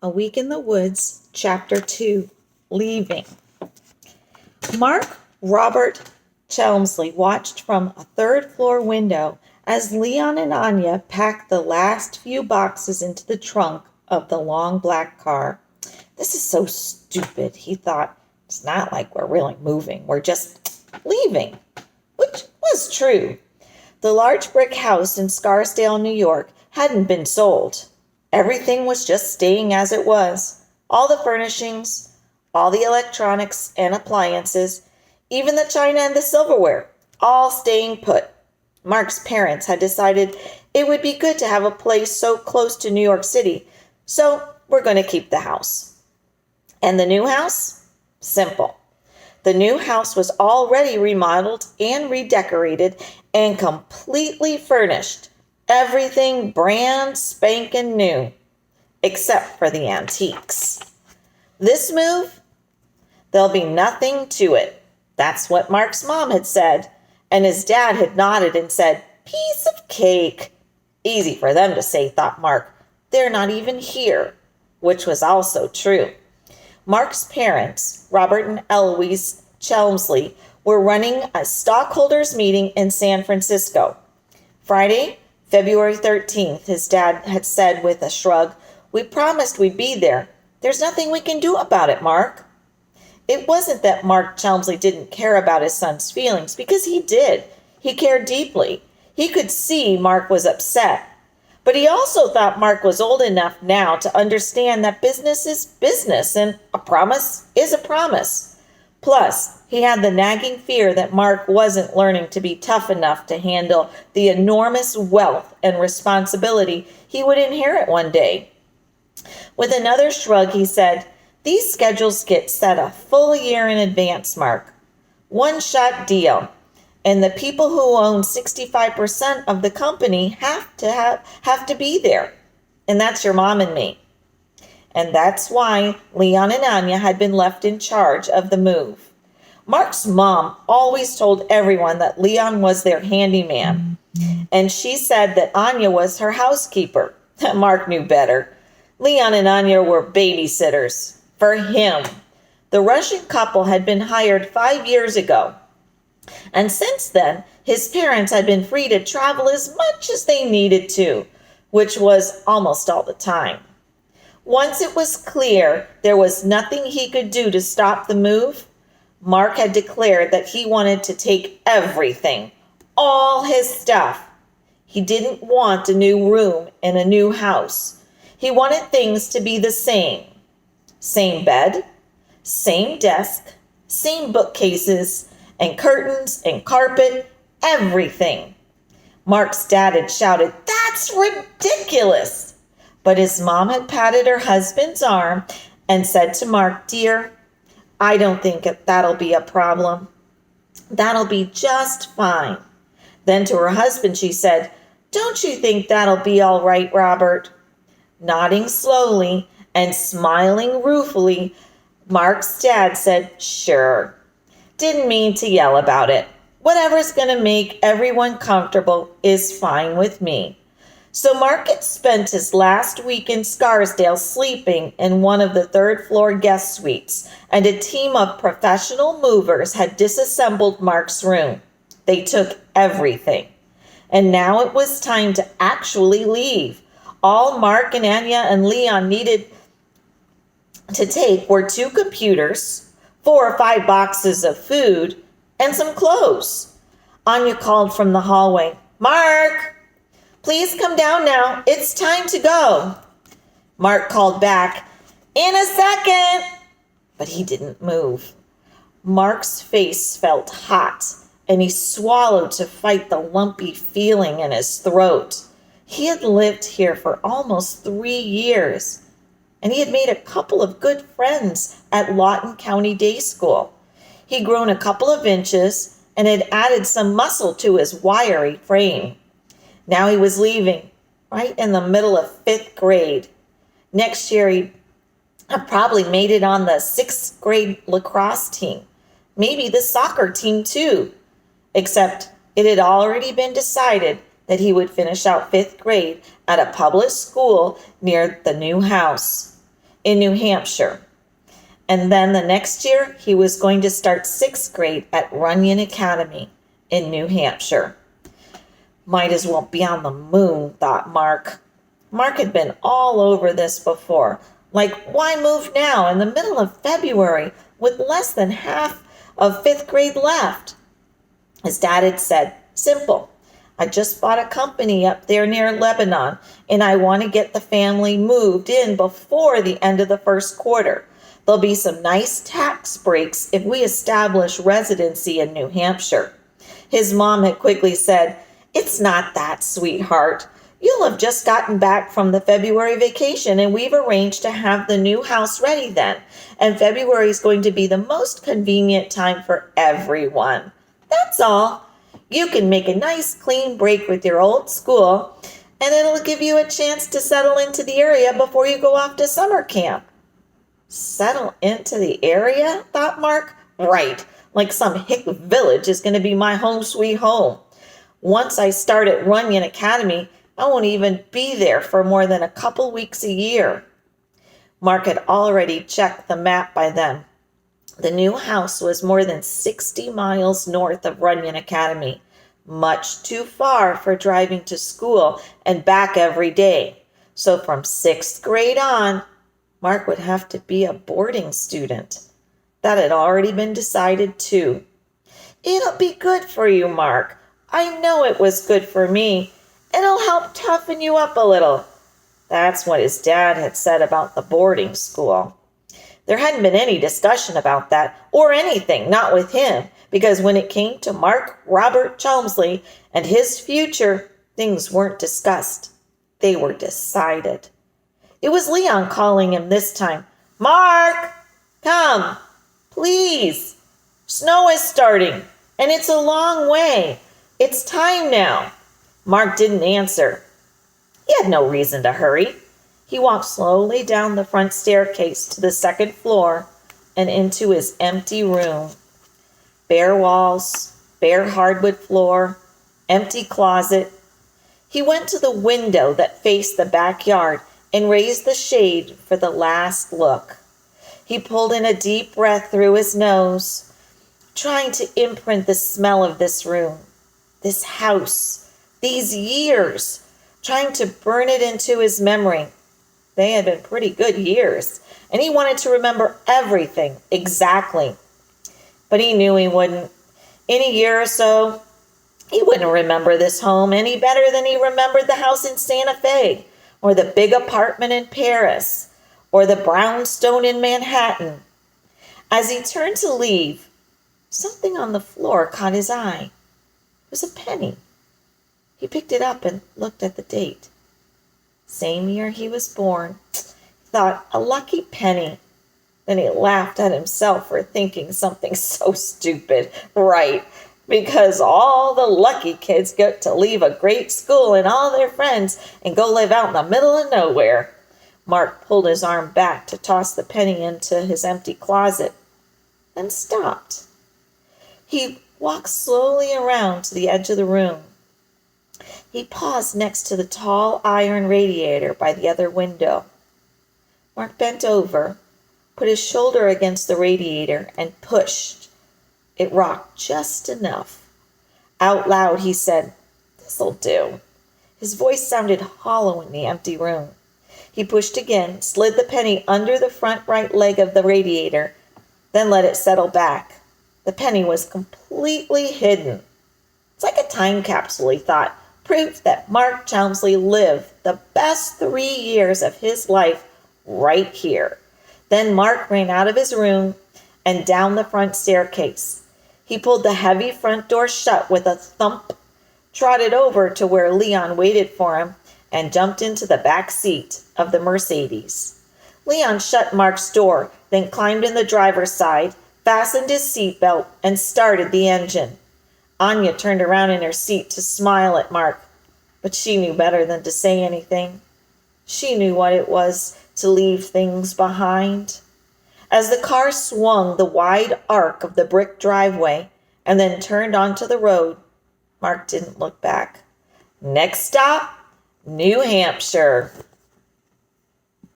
A Week in the Woods, Chapter 2, Leaving. Mark Robert Chelmsley watched from a third-floor window as Leon and Anya packed the last few boxes into the trunk of the long black car. This is so stupid, he thought. It's not like we're really moving. We're just leaving, which was true. The large brick house in Scarsdale, New York, hadn't been sold. Everything was just staying as it was. All the furnishings, all the electronics and appliances, even the china and the silverware, all staying put. Mark's parents had decided it would be good to have a place so close to New York City, so we're going to keep the house. And the new house? Simple. The new house was already remodeled and redecorated and completely furnished. Everything brand spanking new, except for the antiques. This move, there'll be nothing to it. That's what Mark's mom had said, and his dad had nodded and said, piece of cake. Easy for them to say, thought Mark. They're not even here, which was also true. Mark's parents, Robert and Eloise Chelmsley, were running a stockholders meeting in San Francisco. Friday, February 13th, his dad had said with a shrug, we promised we'd be there. There's nothing we can do about it, Mark. It wasn't that Mark Chelmsley didn't care about his son's feelings, because he did. He cared deeply. He could see Mark was upset. But he also thought Mark was old enough now to understand that business is business and a promise is a promise. Plus, he had the nagging fear that Mark wasn't learning to be tough enough to handle the enormous wealth and responsibility he would inherit one day. With another shrug, he said, these schedules get set a full year in advance, Mark. One-shot deal. And the people who own 65% of the company have to be there. And that's your mom and me. And that's why Leon and Anya had been left in charge of the move. Mark's mom always told everyone that Leon was their handyman. And she said that Anya was her housekeeper. Mark knew better. Leon and Anya were babysitters for him. The Russian couple had been hired 5 years ago. And since then, his parents had been free to travel as much as they needed to, which was almost all the time. Once it was clear there was nothing he could do to stop the move, Mark had declared that he wanted to take everything, all his stuff. He didn't want a new room in a new house. He wanted things to be the same. Same bed, same desk, same bookcases, and curtains and carpet, everything. Mark's dad had shouted, "That's ridiculous!" But his mom had patted her husband's arm and said to Mark, "Dear, I don't think that'll be a problem. That'll be just fine." Then to her husband she said, "Don't you think that'll be all right, Robert?" Nodding slowly and smiling ruefully, Mark's dad said, "Sure. Didn't mean to yell about it. Whatever's going to make everyone comfortable is fine with me." So Mark had spent his last week in Scarsdale sleeping in one of the third-floor guest suites, and a team of professional movers had disassembled Mark's room. They took everything. And now it was time to actually leave. All Mark and Anya and Leon needed to take were 2 computers, 4 or 5 boxes of food, and some clothes. Anya called from the hallway, "Mark, please come down now. It's time to go." Mark called back, "In a second," but he didn't move. Mark's face felt hot, and he swallowed to fight the lumpy feeling in his throat. He had lived here for almost 3 years, and he had made a couple of good friends at Lawton County Day School. He'd grown a couple of inches and had added some muscle to his wiry frame. Now he was leaving, right in the middle of 5th grade. Next year, he probably made it on the 6th grade lacrosse team. Maybe the soccer team too. Except it had already been decided that he would finish out 5th grade at a public school near the new house. in New Hampshire. And then the next year, he was going to start 6th grade at Runyon Academy in New Hampshire. Might as well be on the moon, thought Mark. Mark had been all over this before. Like, why move now in the middle of February with less than half of 5th grade left? His dad had said, simple. I just bought a company up there near Lebanon, and I want to get the family moved in before the end of the first quarter. There'll be some nice tax breaks if we establish residency in New Hampshire. His mom had quickly said, it's not that, sweetheart. You'll have just gotten back from the February vacation, and we've arranged to have the new house ready then. And February is going to be the most convenient time for everyone. That's all. You can make a nice clean break with your old school, and it'll give you a chance to settle into the area before you go off to summer camp. Settle into the area, thought Mark. Right, like some hick village is going to be my home sweet home. Once I start at Runyon Academy, I won't even be there for more than a couple weeks a year. Mark had already checked the map by then. The new house was more than 60 miles north of Runyon Academy, much too far for driving to school and back every day. So from 6th grade on, Mark would have to be a boarding student. That had already been decided too. It'll be good for you, Mark. I know it was good for me. It'll help toughen you up a little. That's what his dad had said about the boarding school. There hadn't been any discussion about that, or anything, not with him, because when it came to Mark Robert Chelmsley and his future, things weren't discussed. They were decided. It was Leon calling him this time. Mark, come, please. Snow is starting, and it's a long way. It's time now. Mark didn't answer. He had no reason to hurry. He walked slowly down the front staircase to the 2nd floor and into his empty room. Bare walls, bare hardwood floor, empty closet. He went to the window that faced the backyard and raised the shade for the last look. He pulled in a deep breath through his nose, trying to imprint the smell of this room, this house, these years, trying to burn it into his memory. They had been pretty good years, and he wanted to remember everything exactly. But he knew he wouldn't. In a year or so, he wouldn't remember this home any better than he remembered the house in Santa Fe, or the big apartment in Paris, or the brownstone in Manhattan. As he turned to leave, something on the floor caught his eye. It was a penny. He picked it up and looked at the date. Same year he was born. He thought, a lucky penny. Then he laughed at himself for thinking something so stupid. Right, because all the lucky kids get to leave a great school and all their friends and go live out in the middle of nowhere. Mark pulled his arm back to toss the penny into his empty closet, then stopped. He walked slowly around to the edge of the room. He paused next to the tall iron radiator by the other window. Mark bent over, put his shoulder against the radiator, and pushed. It rocked just enough. Out loud, he said, "This'll do." His voice sounded hollow in the empty room. He pushed again, slid the penny under the front right leg of the radiator, then let it settle back. The penny was completely hidden. It's like a time capsule, he thought. Proof that Mark Chelmsley lived the best 3 years of his life right here. Then Mark ran out of his room and down the front staircase. He pulled the heavy front door shut with a thump, trotted over to where Leon waited for him, and jumped into the back seat of the Mercedes. Leon shut Mark's door, then climbed in the driver's side, fastened his seatbelt, and started the engine. Anya turned around in her seat to smile at Mark, but she knew better than to say anything. She knew what it was to leave things behind. As the car swung the wide arc of the brick driveway and then turned onto the road, Mark didn't look back. Next stop, New Hampshire.